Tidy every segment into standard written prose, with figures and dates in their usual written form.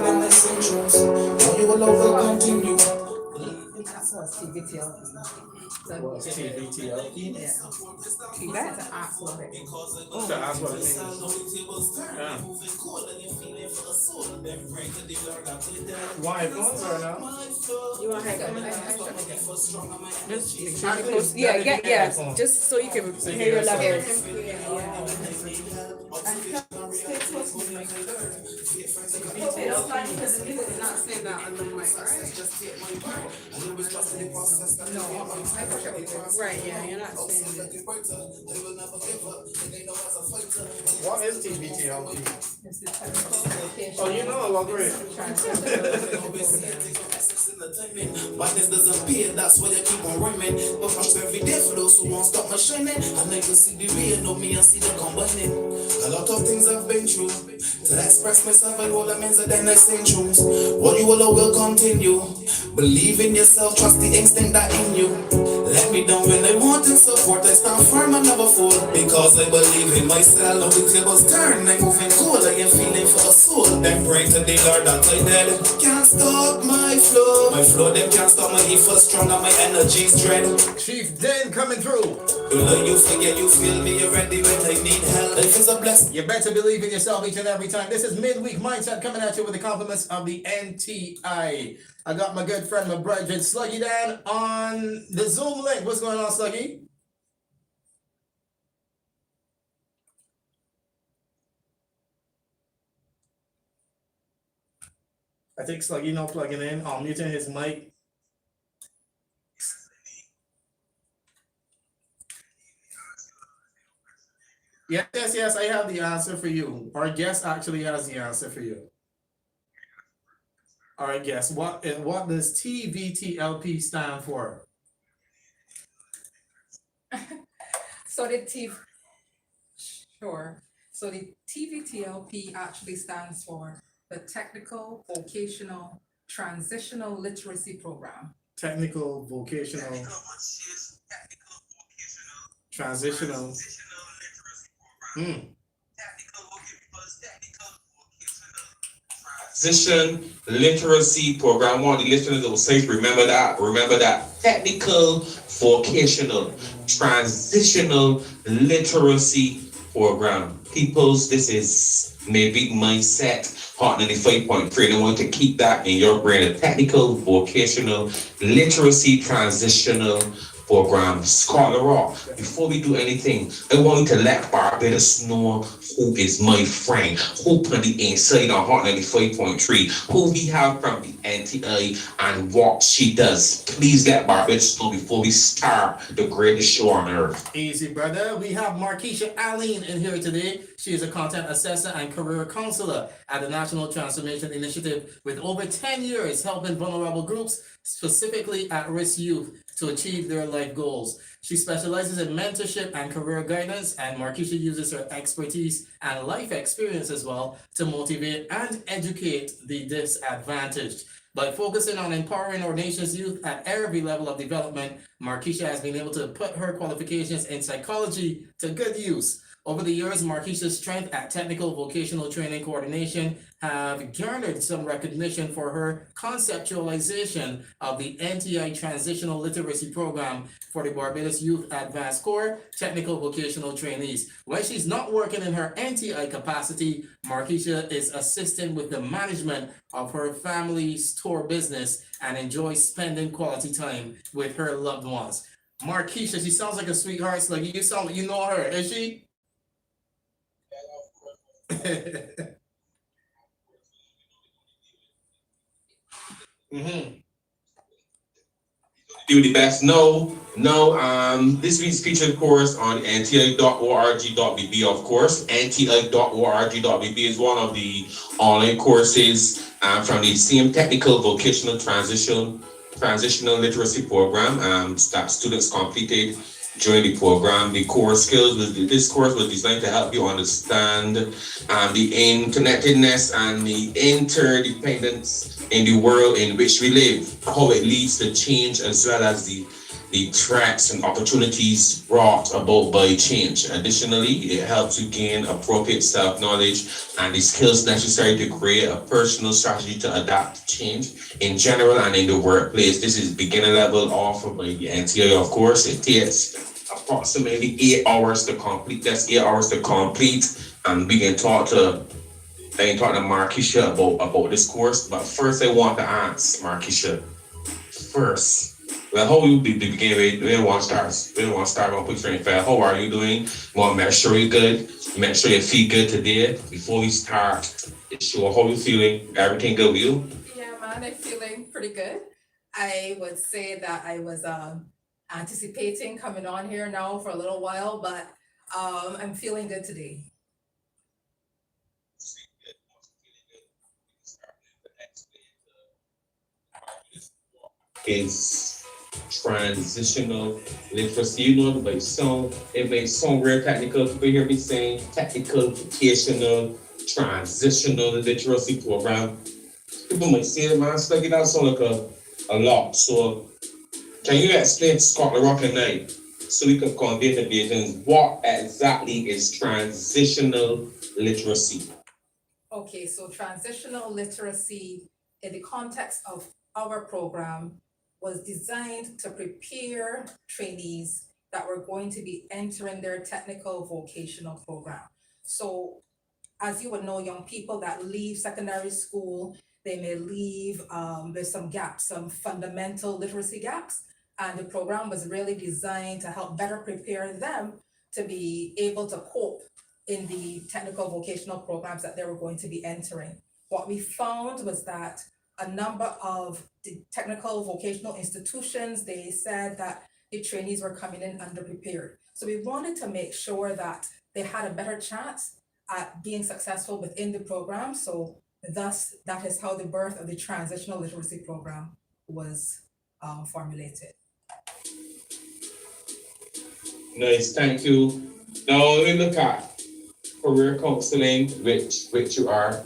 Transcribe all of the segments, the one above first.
and essentials. All you will over continue. That's what's TVTLP. What's TVTLP? Yeah. You better ask what it is. To ask what it means. Yeah. Why phones or no? You want headphones? Just Just so you can hear your levels. Right, yeah, you're not saying it. What is TVTLP? It's the technical vocational. Oh, you know a lot, great. But this doesn't appear, that's why I keep on rhyming. But from every day for those who won't stop my shining. I like to see the real, know me and see the combining. A lot of things I've been through to express myself and all the means that then I sing tunes. What you will continue. Believe in yourself, trust the instinct that in you. Let me down when I want and support. I stand firm and never fall. Because I believe in myself. Now the tables turn, I'm moving cool. I am feeling for a soul. Then pray to the Lord that I dead. Can't stop my flow. My flow, them can't stop my heat for strong and my energy's dread. Chief Den coming through. You forget you feel me, you're ready when I need help. Life is a blessing. You better believe in yourself each and every time. This is Midweek Mindset coming at you with the compliments of the NTI. I got my good friend, my brother, Sluggy Dan on the Zoom link. What's going on, Sluggy? I think Sluggy now plugging in. I'm muting his mic. Yes, I have the answer for you. Our guest actually has the answer for you. All right, guess what does TVTLP stand for? So the TVTLP actually stands for the Technical Vocational Transitional Literacy Programme. Technical Vocational Transitional. Transition Literacy Program. I want the listeners to say, remember that. Technical Vocational Transitional Literacy Program. Peoples, this is Midweek Mindset, Heart 95.3. And I want to keep that in your brain. A Technical Vocational Literacy Transitional Program. Scholar Rock. Before we do anything, I want you to let Barbados know who is my friend, who on the inside on Heart 95.3, who we have from the NTI and what she does. Please let Barbados know before we start the greatest show on earth. Easy, brother. We have Markiesha Alleyne in here today. She is a content assessor and career counselor at the National Transformation Initiative with over 10 years helping vulnerable groups, specifically at-risk youth, to achieve their life goals. She specializes in mentorship and career guidance, and Markiesha uses her expertise and life experience as well to motivate and educate the disadvantaged. By focusing on empowering our nation's youth at every level of development, Markiesha has been able to put her qualifications in psychology to good use. Over the years, Markiesha's strength at Technical Vocational Training Coordination have garnered some recognition for her conceptualization of the NTI Transitional Literacy Programme for the Barbados YouthADVANCE Corps Technical Vocational Trainees. When she's not working in her NTI capacity, Markiesha is assisting with the management of her family's tour business and enjoys spending quality time with her loved ones. Markiesha, she sounds like a sweetheart. It's like you sound like you know her, is she? Do the best. No. This week's featured course on nti.org.bb, of course. nti.org.bb is one of the online courses from the same Technical Vocational Transitional Literacy Program that students completed during the program. This course was designed to help you understand the interconnectedness and the interdependence in the world in which we live, how it leads to change, as well as the the threats and opportunities brought about by change. Additionally, it helps you gain appropriate self-knowledge and the skills necessary to create a personal strategy to adapt to change in general and in the workplace. This is beginner level offered by the NTI, of course. It takes approximately 8 hours to complete. That's 8 hours to complete. And we can talk to Markiesha about this course. But first I want to ask Markiesha, first, well, how you begin with? We don't want to start. We don't want to start. We'll put you in fair. How are you doing? We want to make sure you're good. Make sure you feel good today. Before we start, sure how you feeling. Everything good with you? Yeah, man, I'm feeling pretty good. I would say that I was anticipating coming on here now for a little while, but I'm feeling good today. Is transitional literacy. You know, it may sound real technical. People hear me saying technical vocational transitional literacy program. People might say it, man, it's like it does sound like a lot. So can you explain to Scott Rock and I so we can convey the visions what exactly is transitional literacy? Okay, so transitional literacy in the context of our program was designed to prepare trainees that were going to be entering their technical vocational program. So as you would know, young people that leave secondary school, they may leave with some gaps, some fundamental literacy gaps. And the program was really designed to help better prepare them to be able to cope in the technical vocational programs that they were going to be entering. What we found was that a number of the technical vocational institutions, they said that the trainees were coming in underprepared. So we wanted to make sure that they had a better chance at being successful within the program. So thus, that is how the birth of the transitional literacy program was formulated. Nice, thank you. Now let me look at career counseling, which you are.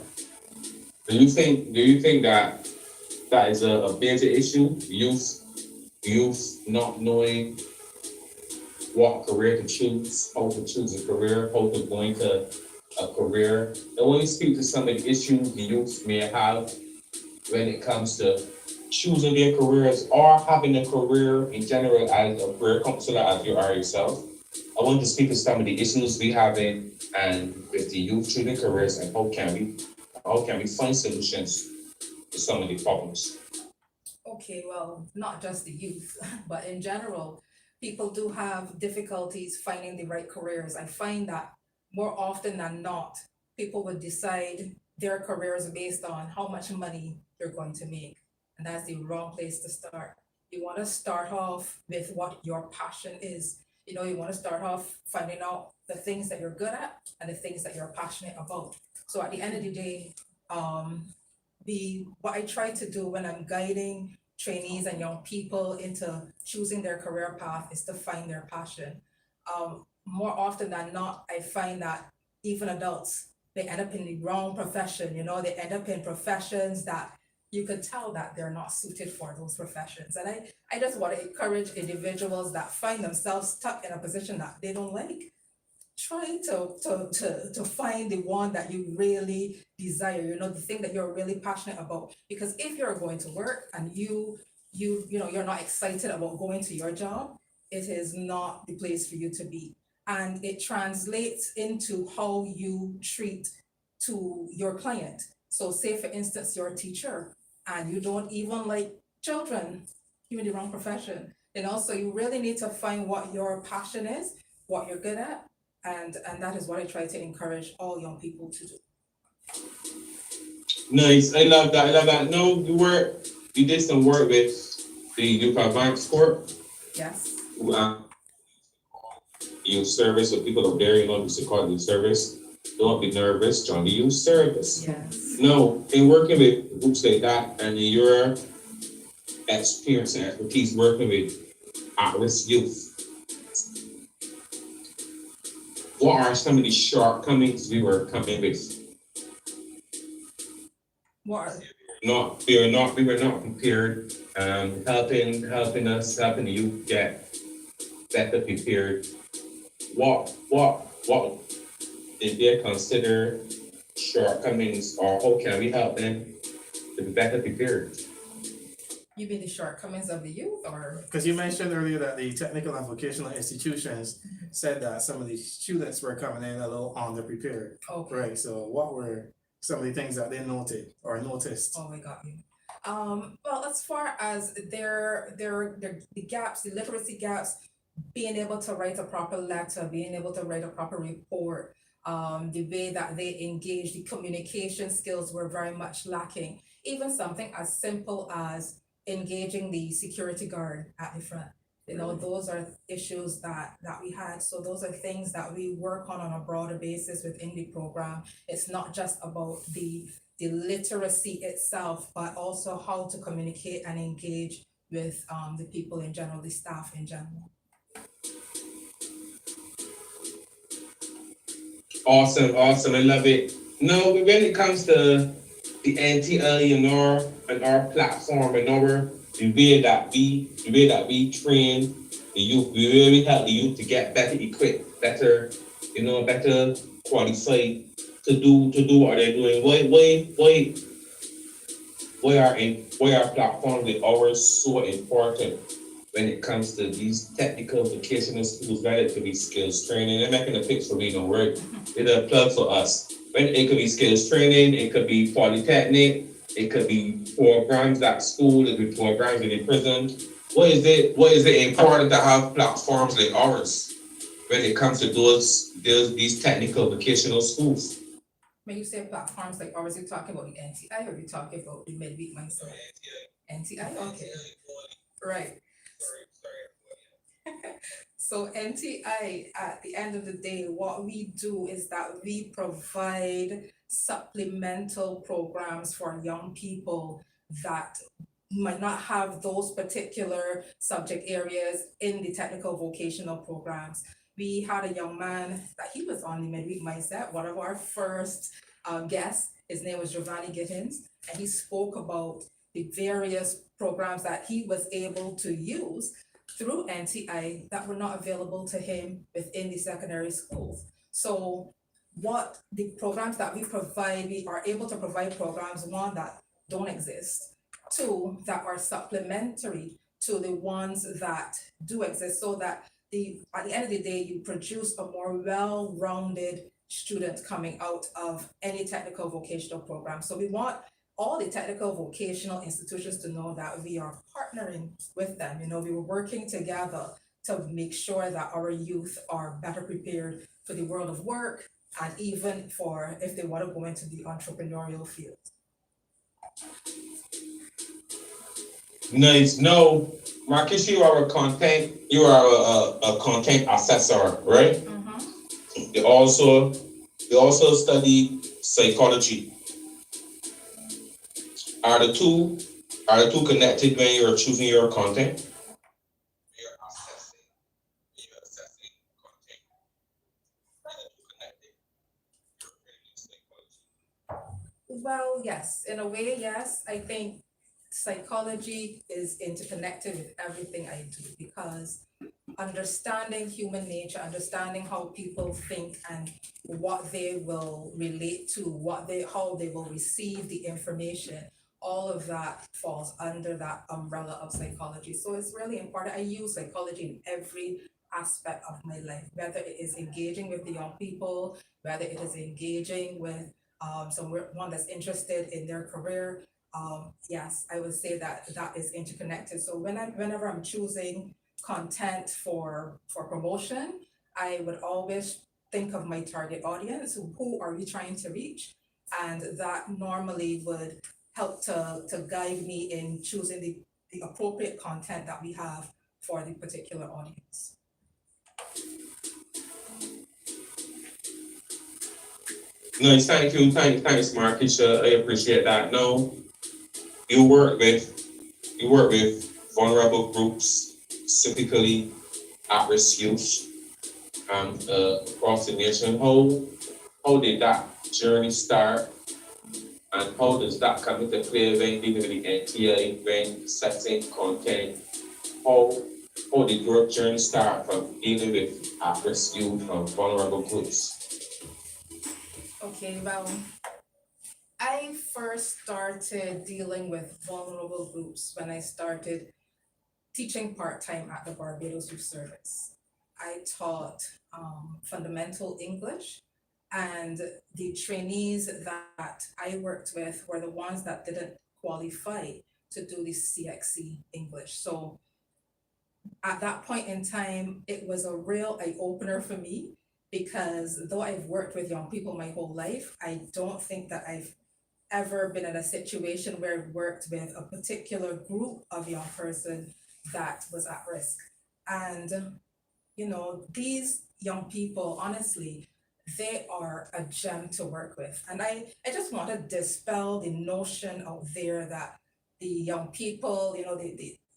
Do you think that is a major issue? Youth not knowing what career to choose, how to choose a career, how to go into a career. And when you speak to some of the issues the youth may have when it comes to choosing their careers or having a career in general as a career counselor as you are yourself, I want to speak to some of the issues we have in and with the youth choosing careers and how can we find solutions to some of the problems. Okay, well, not just the youth, but in general, people do have difficulties finding the right careers. I find that more often than not, people would decide their careers based on how much money they're going to make. And that's the wrong place to start. You want to start off with what your passion is. You know, you want to start off finding out the things that you're good at and the things that you're passionate about. So at the end of the day, what I try to do when I'm guiding trainees and young people into choosing their career path is to find their passion. More often than not, I find that even adults, they end up in the wrong profession. You know, they end up in professions that you could tell that they're not suited for those professions. And I just want to encourage individuals that find themselves stuck in a position that they don't like. Try to find the one that you really desire, you know, the thing that you're really passionate about. Because if you're going to work and you know, you're not excited about going to your job, it is not the place for you to be. And it translates into how you treat to your client. So say, for instance, you're a teacher and you don't even like children, you're in the wrong profession. And also, you really need to find what your passion is, what you're good at, and that is what I try to encourage all young people to do. Nice, I love that. No, you did some work with the YouthADVANCE Corp. Yes. Youth service, so people up there, you know, used to call it youth service. Don't be nervous, join the youth service. Yes. No, in working with groups like that and in your experience and expertise working with at-risk youth, what are some of the shortcomings we were coming with? What we were not prepared. Helping the youth get better prepared. What did they consider shortcomings, or how can we help them to be better prepared? You mean the shortcomings of the youth, or? Because you mentioned earlier that the technical and vocational institutions said that some of the students were coming in a little underprepared. Okay. Right, so what were some of the things that they noted or noticed? Oh, I got you. Well, as far as the gaps, the literacy gaps, being able to write a proper letter, being able to write a proper report, the way that they engage, the communication skills were very much lacking. Even something as simple as engaging the security guard at the front. You know, those are issues that we had. So those are things that we work on a broader basis within the program. It's not just about the literacy itself, but also how to communicate and engage with the people in general, the staff in general. Awesome, I love it. No, when it comes to the NTI and our platform and the way that we train the youth, we really help the youth to get better equipped, better qualified to do what they're doing. Why our platform with ours so important when it comes to these technical vocational schools, whether it could be skills training. They're making a pitch for me, don't worry. It's a plug for us. When it could be skills training, it could be polytechnic, it could be programs at school, it could be programs in the prison. What is it important to have platforms like ours when it comes to these technical vocational schools? When you say platforms like ours, you're talking about the NTI, or you're talking about the Midweek myself? NTI, okay. Right. So NTI, at the end of the day, what we do is that we provide supplemental programs for young people that might not have those particular subject areas in the technical vocational programs. We had a young man that he was on the Midweek Mindset, one of our first guests. His name was Giovanni Gittins, and he spoke about the various programs that he was able to use through NTI that were not available to him within the secondary schools. So what the programs that we provide, we are able to provide programs, one, that don't exist, two, that are supplementary to the ones that do exist, so that at the end of the day, you produce a more well-rounded student coming out of any technical vocational program. So we want all the technical vocational institutions to know that we are partnering with them. You know, we were working together to make sure that our youth are better prepared for the world of work, and even for if they want to go into the entrepreneurial field. Nice. No, Markiesha, you are a content assessor, right? Mm-hmm. You also study psychology. Are the two connected when you're choosing your content? You're assessing content. Are the two connected? Well, yes, in a way, yes. I think psychology is interconnected with everything I do, because understanding human nature, understanding how people think and what they will relate to, how they will receive the information, all of that falls under that umbrella of psychology. So it's really important. I use psychology in every aspect of my life, whether it is engaging with the young people, whether it is engaging with someone that's interested in their career. Yes, I would say that is interconnected. So whenever I'm choosing content for promotion, I would always think of my target audience. Who are we trying to reach? And that normally would help to guide me in choosing the appropriate content that we have for the particular audience. Nice, thanks, Markiesha. I appreciate that. No, you work with vulnerable groups, specifically at-risk youth, across the nation. How did that journey start? And how does that come into play when dealing with the NTI, when setting content? How did your journey start from dealing with at-risk youth from vulnerable groups? Okay, well, I first started dealing with vulnerable groups when I started teaching part-time at the Barbados Youth Service. I taught fundamental English, and the trainees that I worked with were the ones that didn't qualify to do the CXC English. So at that point in time, it was a real eye-opener for me, because though I've worked with young people my whole life, I don't think that I've ever been in a situation where I've worked with a particular group of young person that was at risk. And, these young people, honestly, they are a gem to work with. And I just want to dispel the notion out there that the young people,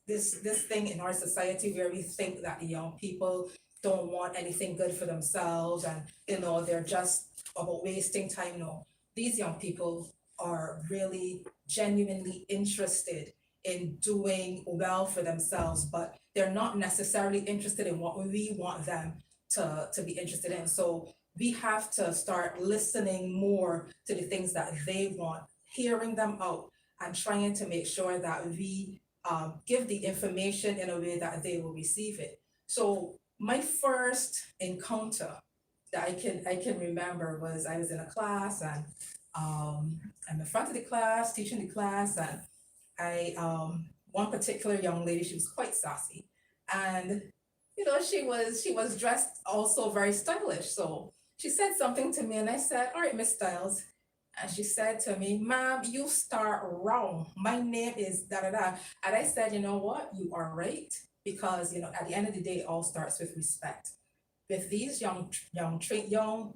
this thing in our society where we think that the young people don't want anything good for themselves, and, they're just about wasting time. No, these young people are really genuinely interested in doing well for themselves, but they're not necessarily interested in what we want them to be interested in. So we have to start listening more to the things that they want, hearing them out, and trying to make sure that we give the information in a way that they will receive it. So my first encounter that I can remember was I was in a class, and I'm in front of the class, teaching the class, and I one particular young lady, she was quite sassy, and she was dressed also very stylish. So she said something to me, and I said, "All right, Miss Styles." And she said to me, "Ma'am, you start wrong. My name is da da da." And I said, "You know what? You are right, because at the end of the day, it all starts with respect. With these young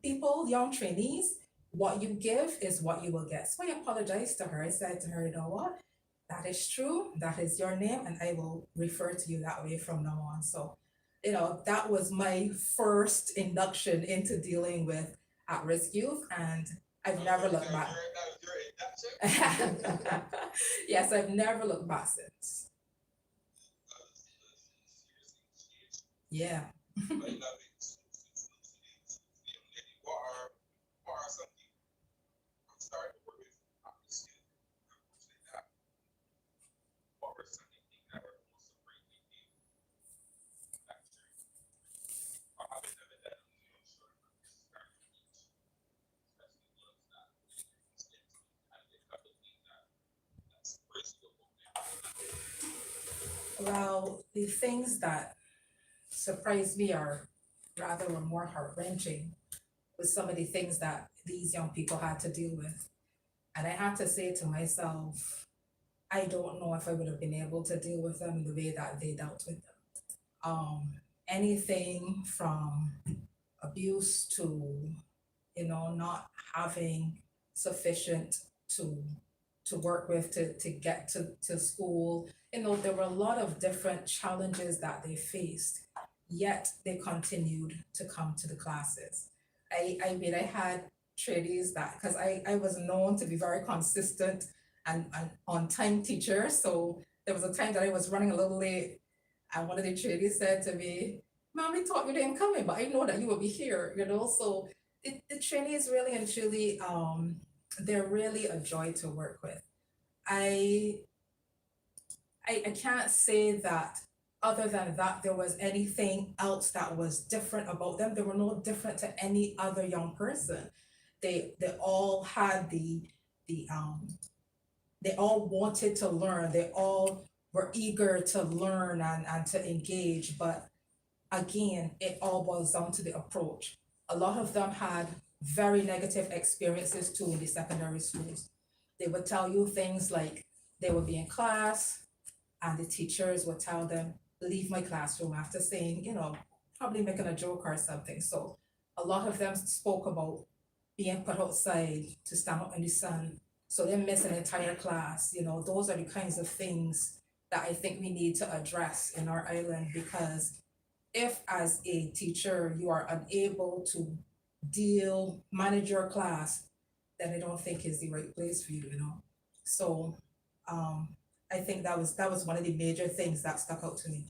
people, young trainees, what you give is what you will get." So I apologized to her. I said to her, "You know what? That is true. That is your name, and I will refer to you that way from now on." So, that was my first induction into dealing with at-risk youth, and I've never looked back. Yes, I've never looked back since. Yeah. Well, the things that surprised me, are rather were more heart-wrenching, with some of the things that these young people had to deal with. And I had to say to myself, I don't know if I would have been able to deal with them in the way that they dealt with them. Anything from abuse to, not having sufficient to work with to get to school. There were a lot of different challenges that they faced, yet they continued to come to the classes. I mean, I had trainees that, because I was known to be very consistent and on-time teacher. So there was a time that I was running a little late, and one of the trainees said to me, "Mom, we thought you didn't come in, but I know that you will be here." So the trainees really and truly, they're really a joy to work with. I I can't say that other than that there was anything else that was different about them. They were no different to any other young person. They all had the they all wanted to learn. They all were eager to learn and to engage. But again, it all boils down to the approach. A lot of them had very negative experiences too in the secondary schools. They would tell you things like they would be in class and the teachers would tell them, "Leave my classroom," after saying, probably making a joke or something. So a lot of them spoke about being put outside to stand up in the sun. So they miss an entire class. Those are the kinds of things that I think we need to address in our island, because if as a teacher you are unable to manage your class, then I don't think is the right place for you, you know. So I think that was one of the major things that stuck out to me.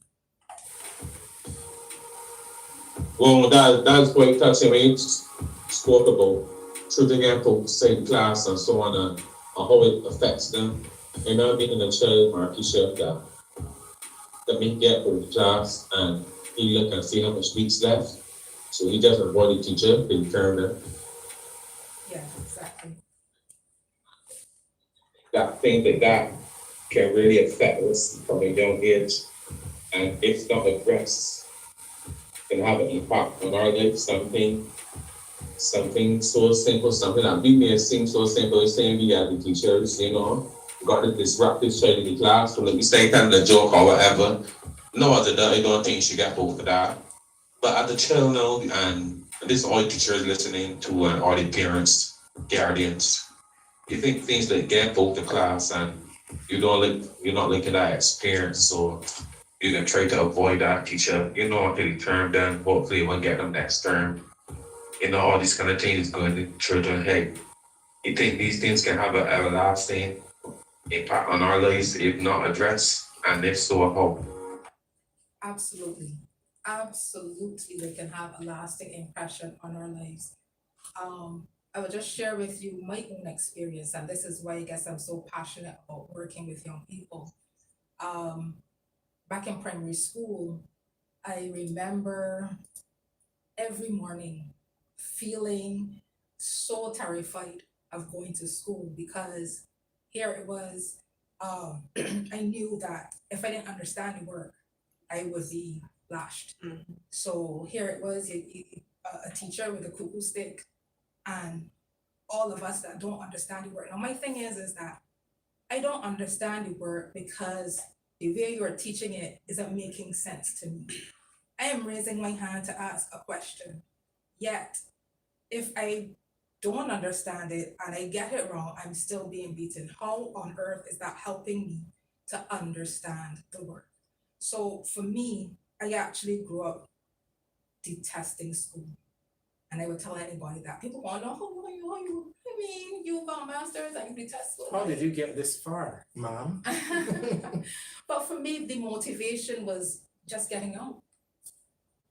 Well, that's quite touching. When you spoke about children getting put in same class and so on, and how it affects them. You know, being a child, Markiesha, that me get put in class and he look and see how much weeks left. So he just avoid the teacher, they turn them. Yeah, exactly. That thing that can really affect us from a young age, and if not addressed, can have an impact on our life. Something so simple, something that we may seem so simple, as saying we are the teachers, you know, got to disrupt this child in the class, so let me say kind of a joke or whatever. No other than I don't think you should get both for that. But as a child now, and this is all the teachers listening to, and all the parents, guardians, you think things like get both the class and you're not linking that experience, so you can try to avoid that teacher, you know, until the term done, hopefully you won't get them next term. You know, all these kind of things going to children. Hey, you think these things can have an everlasting impact on our lives if not addressed? And if so, how? Absolutely. Absolutely, they can have a lasting impression on our lives. I will just share with you my own experience, and this is why I guess I'm so passionate about working with young people. Back in primary school, I remember every morning feeling so terrified of going to school because here it was, I knew that if I didn't understand the work, I would be lashed. So here it was, a teacher with a cuckoo stick, and all of us that don't understand the work. Now, my thing is that I don't understand the work because the way you're teaching it isn't making sense to me. I am raising my hand to ask a question. Yet, if I don't understand it and I get it wrong, I'm still being beaten. How on earth is that helping me to understand the work? So for me, I actually grew up detesting school. And I would tell anybody that. People want to know, you got a master's and you detest school. How did you get this far, ma'am? But for me, the motivation was just getting out,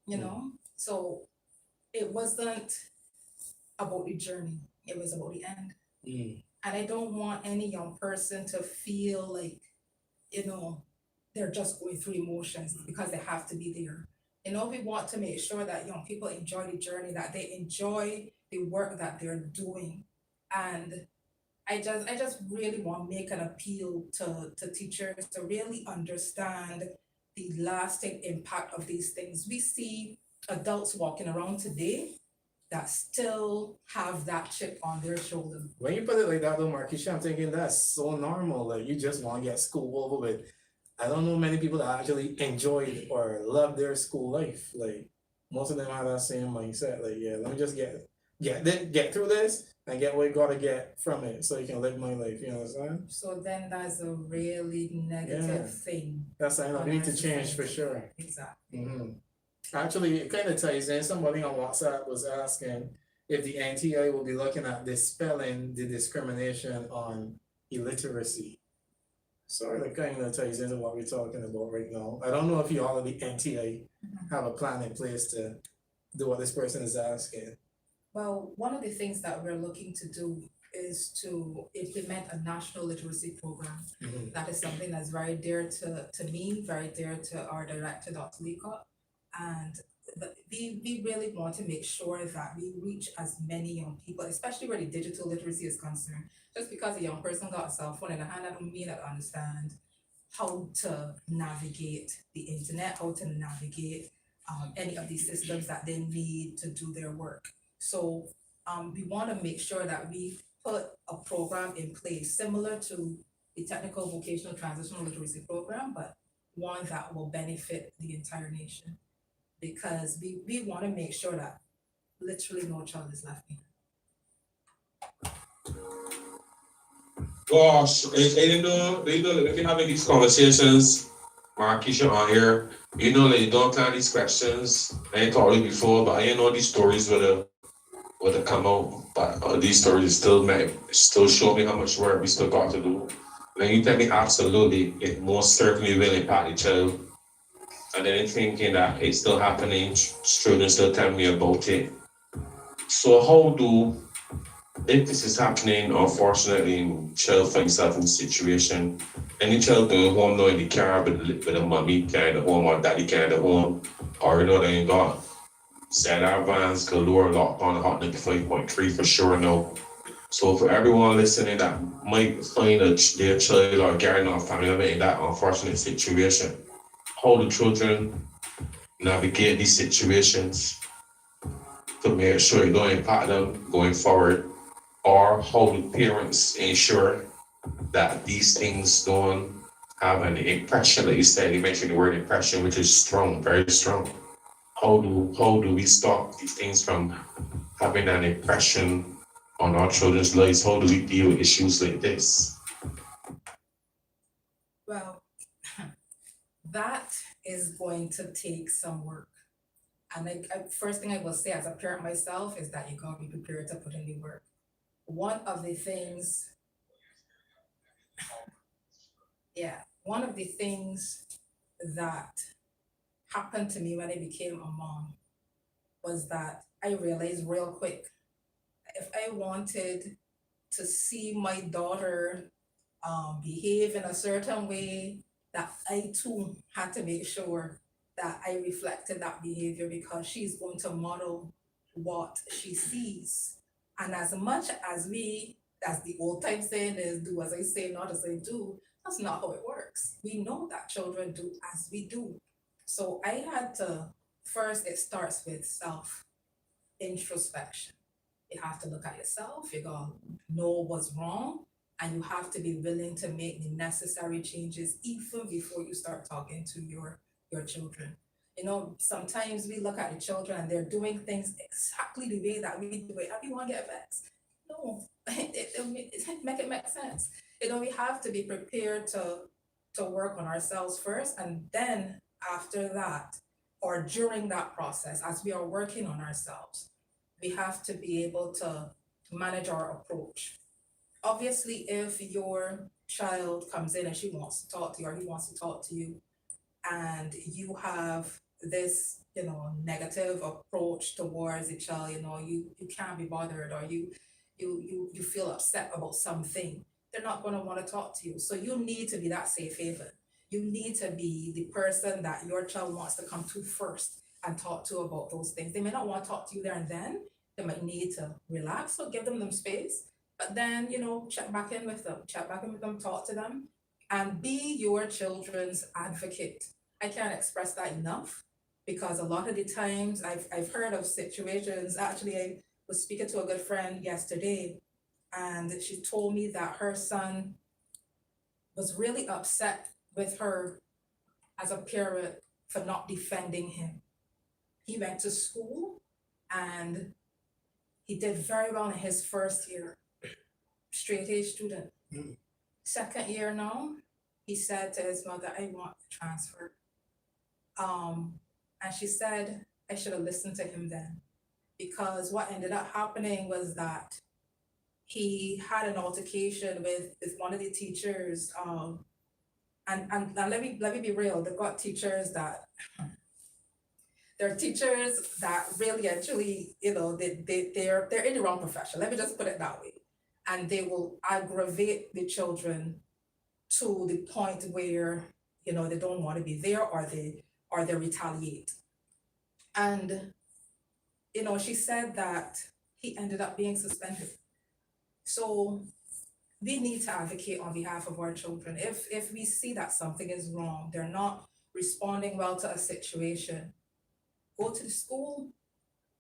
you know? So it wasn't about the journey, it was about the end. And I don't want any young person to feel like, you know, they're just going through emotions because they have to be there. You know, we want to make sure that young people enjoy the journey, that they enjoy the work that they're doing. And I just really want to make an appeal to teachers to really understand the lasting impact of these things. We see adults walking around today that still have that chip on their shoulder. When you put it like that though, Markiesha, I'm thinking that's so normal. Like you just want to get school over with. I don't know many people that actually enjoyed or love their school life. Like most of them have that same mindset. Like, yeah, let me just get through this and get what you gotta get from it so you can live my life. You understand? So then that's a really negative thing. That's I know, we need to change for sure. Exactly. Actually, it kind of ties in. Somebody on WhatsApp was asking if the NTI will be looking at dispelling the discrimination on illiteracy. So it kind of ties into what we're talking about right now. I don't know if you all of the NTI have a plan in place to do what this person is asking. Well, one of the things that we're looking to do is to implement a national literacy program. That is something that's very dear to me, very dear to our director, Dr. Leacock. And we really want to make sure that we reach as many young people, especially where the digital literacy is concerned. Just because a young person got a cell phone in the hand, I don't mean that understand how to navigate the internet, how to navigate any of these systems that they need to do their work. So we want to make sure that we put a program in place similar to the Technical Vocational Transitional Literacy Programme, but one that will benefit the entire nation. Because we want to make sure that literally no child is left behind. Gosh, you know, if you're having these conversations, Markiesha on here, you know, like, don't plan these questions. I ain't told you before, but I know these stories with would have come out, but these stories still show me how much work we still got to do. Then you tell me absolutely, it most certainly will impact the child. And then thinking that it's still happening, children still tell me about it. So how do, if this is happening, unfortunately, child find himself in a situation, any child going home knowing they can't with a mommy carry the home or daddy carry the home, or you know they ain't got NTI galore locked on hot 95.3 for sure now. So for everyone listening that might find their child or guardian or family member in that unfortunate situation, how do children navigate these situations to make sure it don't impact them going forward? Or how do parents ensure that these things don't have an impression? Like you said, you mentioned the word impression, which is strong, very strong. How do we stop these things from having an impression on our children's lives? How do we deal with issues like this? Well, that is going to take some work. And first thing I will say as a parent myself is that you gotta be prepared to put in the work. One of the things that happened to me when I became a mom was that I realized real quick, if I wanted to see my daughter behave in a certain way, that I too had to make sure that I reflected that behavior, because she's going to model what she sees. And as much as the old type saying is, do as I say, not as I do, that's not how it works. We know that children do as we do. So I had to, first, it starts with self-introspection. You have to look at yourself, you gotta know what's wrong, and you have to be willing to make the necessary changes even before you start talking to your children. You know, sometimes we look at the children and they're doing things exactly the way that we do it. Everyone get vexed. No, it make it make sense. You know, we have to be prepared to work on ourselves first, and then after that, or during that process, as we are working on ourselves, we have to be able to manage our approach. Obviously, if your child comes in and she wants to talk to you or he wants to talk to you, and you have this, negative approach towards the child, you can't be bothered, or you feel upset about something, they're not going to want to talk to you. So you need to be that safe haven. You need to be the person that your child wants to come to first and talk to about those things. They may not want to talk to you there and then. They might need to relax, so give them space. But then, check back in with them, talk to them, and be your children's advocate. I can't express that enough, because a lot of the times I've heard of situations. Actually, I was speaking to a good friend yesterday, and she told me that her son was really upset with her as a parent for not defending him. He went to school and he did very well in his first year, straight A student. Second year now, he said to his mother, I want to transfer. And she said, I should have listened to him then, because what ended up happening was that he had an altercation with one of the teachers. And let me be real, they've got teachers that they're teachers that really actually, they're in the wrong profession. Let me just put it that way. And they will aggravate the children to the point where, they don't want to be there, or they retaliate. And, she said that he ended up being suspended. So we need to advocate on behalf of our children. If we see that something is wrong, they're not responding well to a situation, go to the school,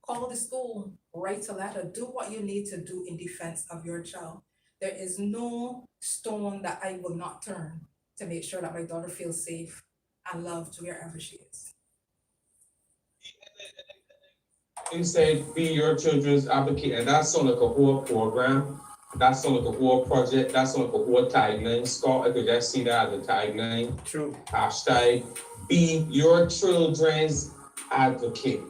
call the school, write a letter, do what you need to do in defense of your child. There is no stone that I will not turn to make sure that my daughter feels safe and loved wherever she is. You said be your children's advocate, and that's on like a whole program. That's on like a whole project. That's on like a whole tagline. Scott, I could just see that as a tagline. True. Hashtag be your children's advocate.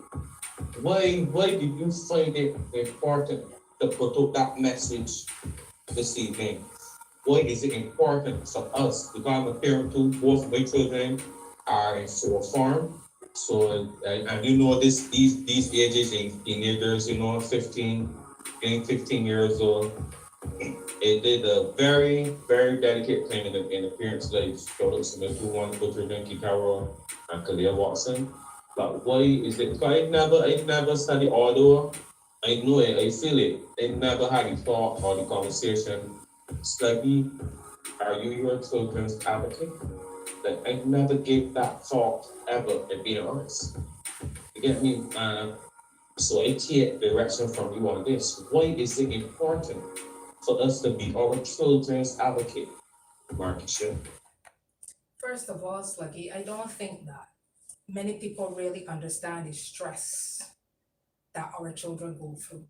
Why did you find it important to put out that message this evening? Why is it important for us? Because I'm a parent too, both of my children are in full form. So and you know these ages in teenagers, 15 years old. It did a very, very dedicated thing in the parents' lives. Shout out to my two wonderful children, Kikaro and Kalia Watson. But why is it? Because I never studied, although I know it, I feel it. I never had the thought or the conversation. Study, are you your children's advocate? Like I never gave that thought ever, to be honest. You get me? So I take direction from you on this. Why is it important for us to be our children's advocate, Markiesha? First of all, Sluggy, I don't think that many people really understand the stress that our children go through.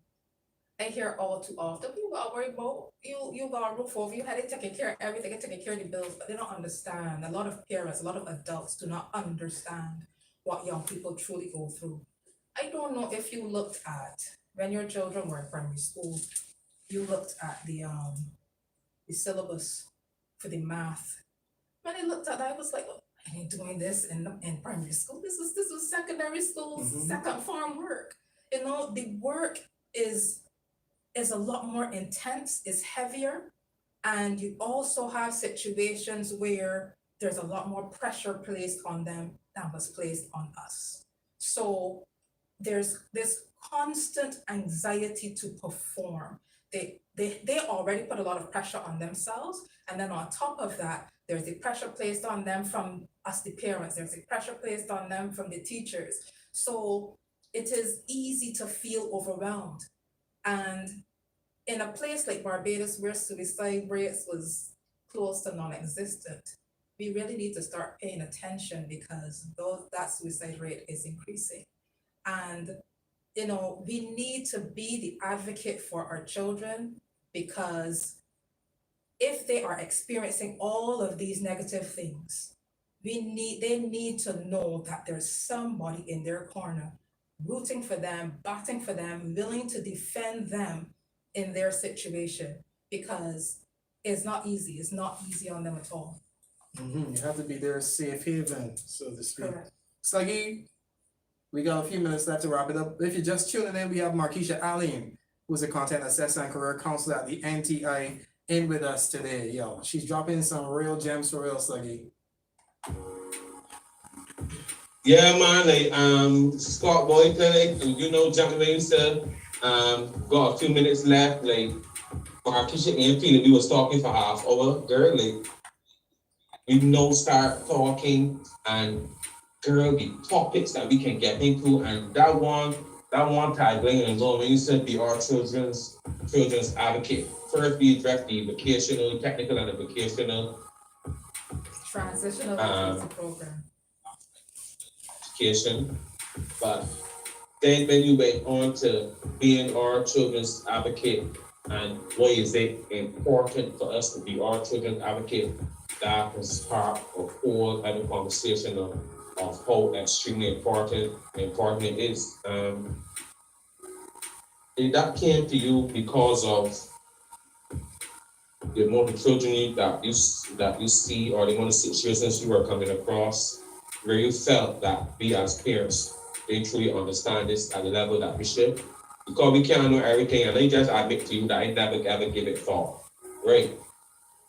I hear all too often, you gotta worry about you got a roof over your head, they taking care of everything, they taking care of the bills, but they don't understand. A lot of parents, a lot of adults do not understand what young people truly go through. I don't know if you looked at when your children were in primary school, you looked at the syllabus for the math. When I looked at that, I was like, "Oh, I ain't doing this in primary school. This was secondary school, second form work. The work is a lot more intense, is heavier, and you also have situations where there's a lot more pressure placed on them than was placed on us. So there's this constant anxiety to perform. They already put a lot of pressure on themselves, and then on top of that, there's the pressure placed on them from us, the parents. There's the pressure placed on them from the teachers. So it is easy to feel overwhelmed. And in a place like Barbados, where suicide rates was close to non-existent, we really need to start paying attention because that suicide rate is increasing. And we need to be the advocate for our children, because if they are experiencing all of these negative things, they need to know that there's somebody in their corner rooting for them, batting for them, willing to defend them in their situation, because it's not easy. It's not easy on them at all. You have to be their safe haven, so to speak. Correct. Sluggy, we got a few minutes left to wrap it up. If you're just tuning in, we have Markiesha Alleyne, who's a content assessor and career counselor at the NTI, in with us today. Yo, she's dropping some real gems for real, Sluggy. Yeah, man, Scott Boyd, gentlemen, said, got a few minutes left, Markiesha ain't feeling we was talking for half hour, girl, start talking, and girl, the topics that we can get into, and that one tagline and go when you said be our children's advocate. First, we address the vocational, technical, and the vocational Transitional Literacy Programme. Education, but then when you went on to being our children's advocate, and why is it important for us to be our children's advocate, that was part of whole other conversation of how extremely important it is. And that came to you because of the amount of children that you see, or the amount of situations you are coming across, where you felt that we as parents, they truly understand this at the level that we should. Because we can't know everything, and I just admit to you that I never ever give it thought, right?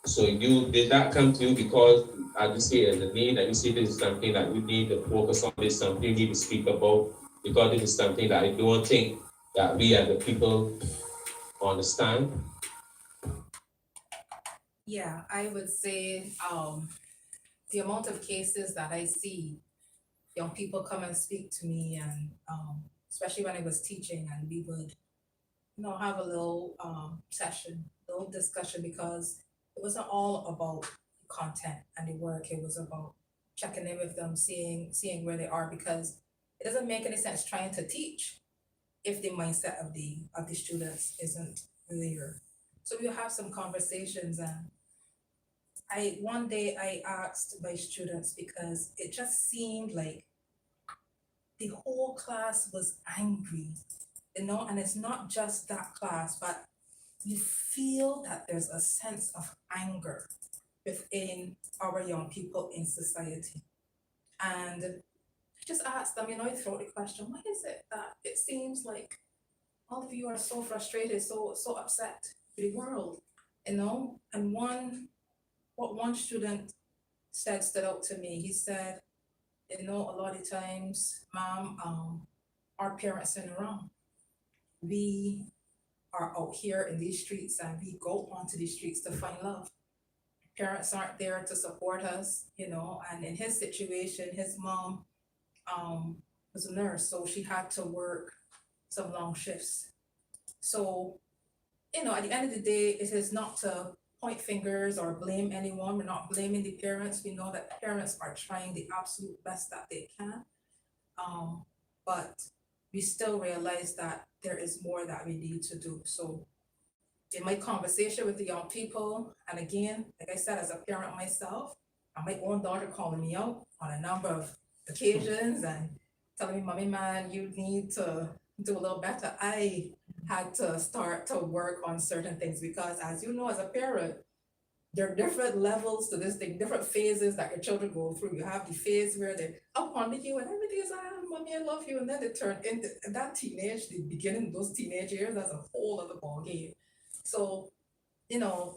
So did that come to you because, as you see, as a need, and you see this is something that you need to focus on, this something you need to speak about, because this is something that I don't think that we as the people understand? Yeah, I would say the amount of cases that I see young people come and speak to me, and especially when I was teaching, and we would have a little session, little discussion, because it wasn't all about content and the work. It was about checking in with them, seeing where they are, because it doesn't make any sense trying to teach if the mindset of the students isn't there. So we'll have some conversations, and one day I asked my students, because it just seemed like the whole class was angry, and it's not just that class, but you feel that there's a sense of anger within our young people in society. And I just asked them, I throw the question, why is it that it seems like all of you are so frustrated, so upset with the world, And what one student said stood out to me. He said, a lot of times, mom, our parents are in the wrong. We are out here in these streets and we go onto these streets to find love. Parents aren't there to support us, and in his situation, his mom was a nurse, so she had to work some long shifts. So, at the end of the day, it is not to point fingers or blame anyone. We're not blaming the parents. We know that parents are trying the absolute best that they can. But we still realize that there is more that we need to do. So in my conversation with the young people, and again, like I said, as a parent myself, and my own daughter calling me out on a number of occasions and telling me, Mommy, man, you need to do a little better. I had to start to work on certain things because, as you know, as a parent, there are different levels to this thing, different phases that your children go through. You have the phase where they're up under you and everything is, Mommy, I love you. And then they turn into that the beginning of those teenage years, that's a whole other ballgame. So,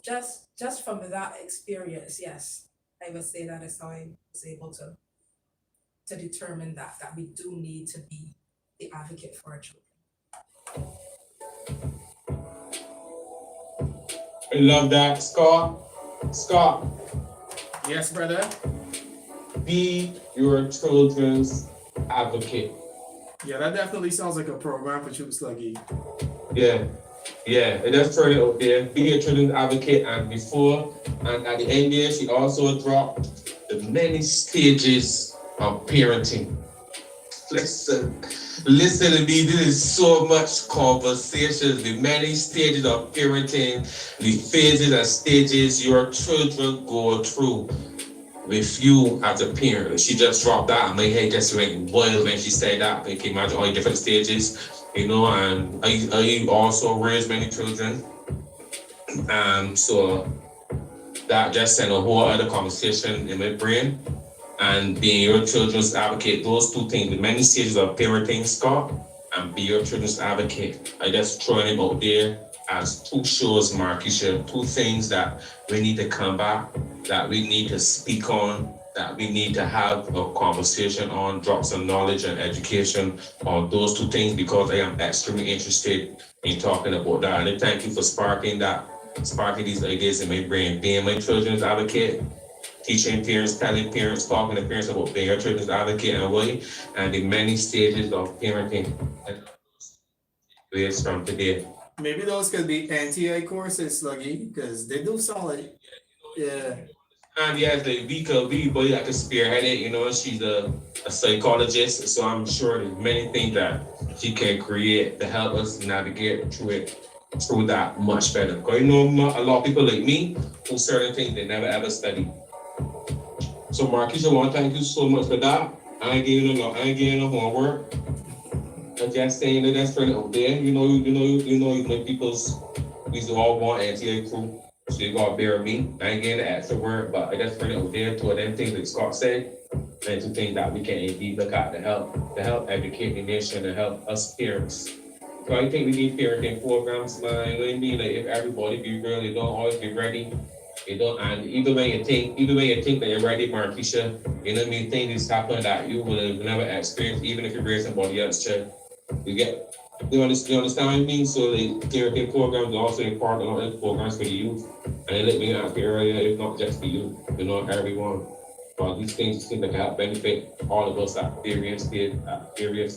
just from that experience, yes, I would say that is how I was able to determine that we do need to be the advocate for our children. I love that, Scott. Scott, Yes, brother. be your children's advocate. Yeah, that definitely sounds like a program for you, Sluggy. Yeah, and that's turn it out there. Be your children's advocate, and at the end there, she also dropped the many stages of parenting. Listen to me, this is so much conversations, the many stages of parenting, the phases and stages your children go through with you as a parent. She just dropped that and my head just went wild when she said that. I can imagine all the different stages, and I also raised many children. So that just sent a whole other conversation in my brain. And being your children's advocate, those two things, the many stages of parenting, Scott, and be your children's advocate. I just throwing him out there as two shows, Markiesha, two things that we need to come back, that we need to speak on, that we need to have a conversation on, drop some knowledge and education on those two things, because I am extremely interested in talking about that. And I thank you for sparking these ideas in my brain. Being my children's advocate, teaching parents, telling parents, talking to parents about being your children's advocate and way, and the many stages of parenting. Ways from today. Maybe those could be NTI courses, Sluggy, because they do sound like, yeah. And yes, the VKV boy that could spearhead it, she's a psychologist, so I'm sure there's many things that she can create to help us navigate through that much better. Because a lot of people like me who certain things they never ever study. So Markiesha, I want to thank you so much for that. I ain't giving no homework. I'm just saying that that's pretty out there. My people's, we all want NTA crew, so you gotta bear with me. I ain't getting the extra word, but I just pretty out there to them things that Scott said, and to things that we can indeed look at to help educate the nation and help us parents. So I think we need parenting programs, man. You know what I mean? Like if everybody be real, they don't always be ready. You don't, and even when you think that you're ready, Markiesha, you know what I mean, things happen that you will have never experienced, even if you raise somebody else, child. You understand what I mean? So the parenting programs are also important on programs for the youth. And let me ask you earlier, it's not just for you, everyone. But these things seem to help benefit all of us at various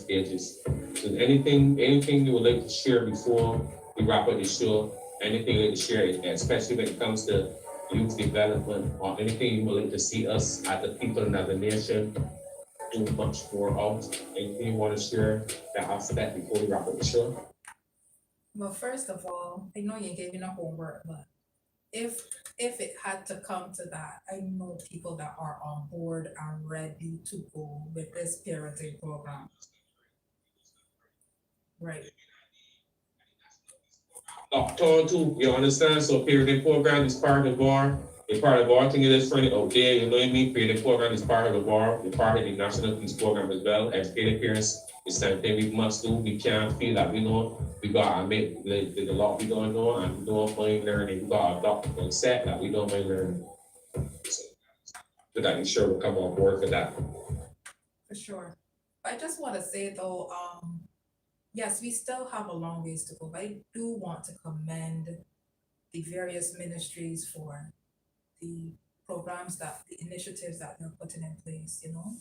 stages. So anything you would like to share before we wrap up the show? Anything you like to share, especially when it comes to youth development, or anything you would like to see us as a people and as a nation do much more of? Anything you want to share that aspect before we wrap up the show? Well, first of all, I know you gave me no homework, but if it had to come to that, I know people that are on board and ready to go with this parenting program. Right. Locked on to, you understand? So period program is part of the bar. The part of the bar thing is friendly out there, you know what I mean? Period program is part of the bar, the part of the national peace program as well. Educated parents, the same thing we must do. We can't feel that we know we got to make the lot we don't know and we don't mind learning. We got to adopt and set that we don't mind learning. So that you sure will come on board for that. For sure. I just want to say though, yes, we still have a long ways to go, but I do want to commend the various ministries for the programs the initiatives that they're putting in place, you know.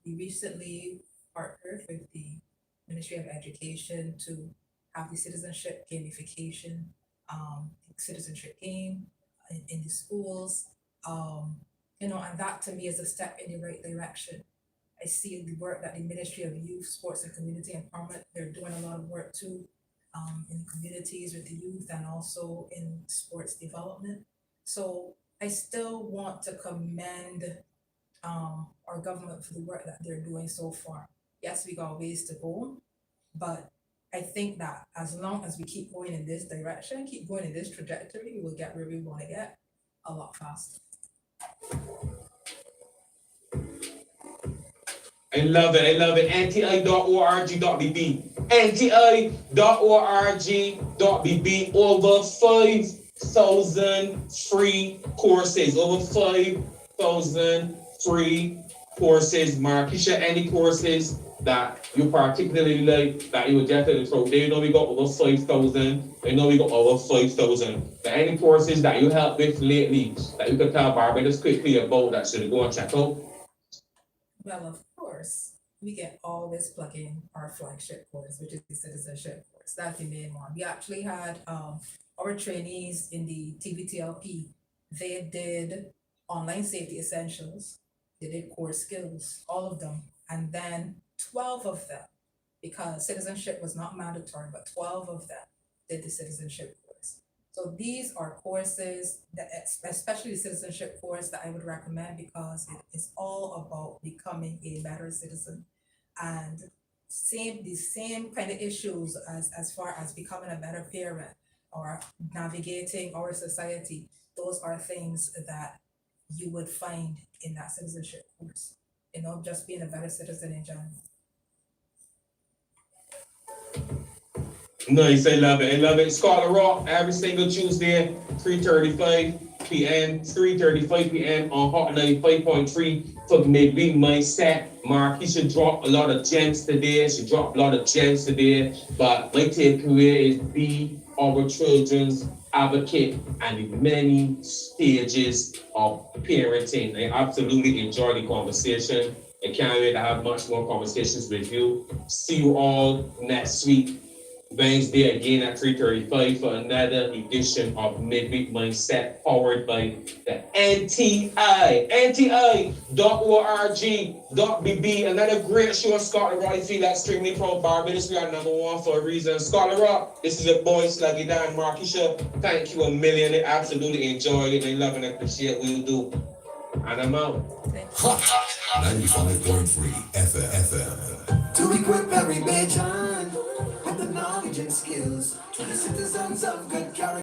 We recently partnered with the Ministry of Education to have the citizenship gamification, citizenship game in the schools. You know, and that to me is a step in the right direction. I see the work that the Ministry of Youth, Sports and Community Empowerment, they're doing a lot of work too, in the communities with the youth and also in sports development. So I still want to commend our government for the work that they're doing so far. Yes, we got ways to go, but I think that as long as we keep going in this direction, keep going in this trajectory, we will get where we want to get a lot faster. I love it. I love it. NTI.org.bb. NTI.org.bb. Over 5,000 free courses. Over 5,000 free courses. Markiesha, any courses that you particularly like, that you would definitely throw. They know we got over 5,000. They know we got over 5,000. But any courses that you helped with lately that you could tell Barbados quickly about that should go and check out? Well, of course, we can always plug in our flagship course, which is the citizenship course. That's the main one. We actually had our trainees in the TVTLP. They did online safety essentials. They did core skills, all of them. And then 12 of them, because citizenship was not mandatory, but 12 of them did the citizenship course. So these are courses that, especially the citizenship course, that I would recommend because it is all about becoming a better citizen and the same kind of issues as far as becoming a better parent or navigating our society. Those are things that you would find in that citizenship course. You know, just being a better citizen in general. Nice, I love it. I love it. Scholar Rock every single Tuesday, 3:35 p.m. 3:35 p.m. on Hot 95.3 for Midweek Mindset. Markiesha dropped a lot of gems today. She dropped a lot of gems today. But my takeaway is be our children's advocate and the many stages of parenting. I absolutely enjoyed the conversation. I can't wait to have much more conversations with you. See you all next week. Wednesday again at 3:35 for another edition of Midweek Mindset powered by the NTI.org.bb. Another great show, Scotland Rock. I feel extremely proud. Barbados, we are #1 for a reason. Scotland Rock, this is your boy Sluggy Dan Markiesha. Thank you a million. I absolutely enjoyed it. I love and appreciate what you do. And I'm out. Hot 95.3 FM. To equip every bitch with the knowledge and skills, 20 citizens of good character.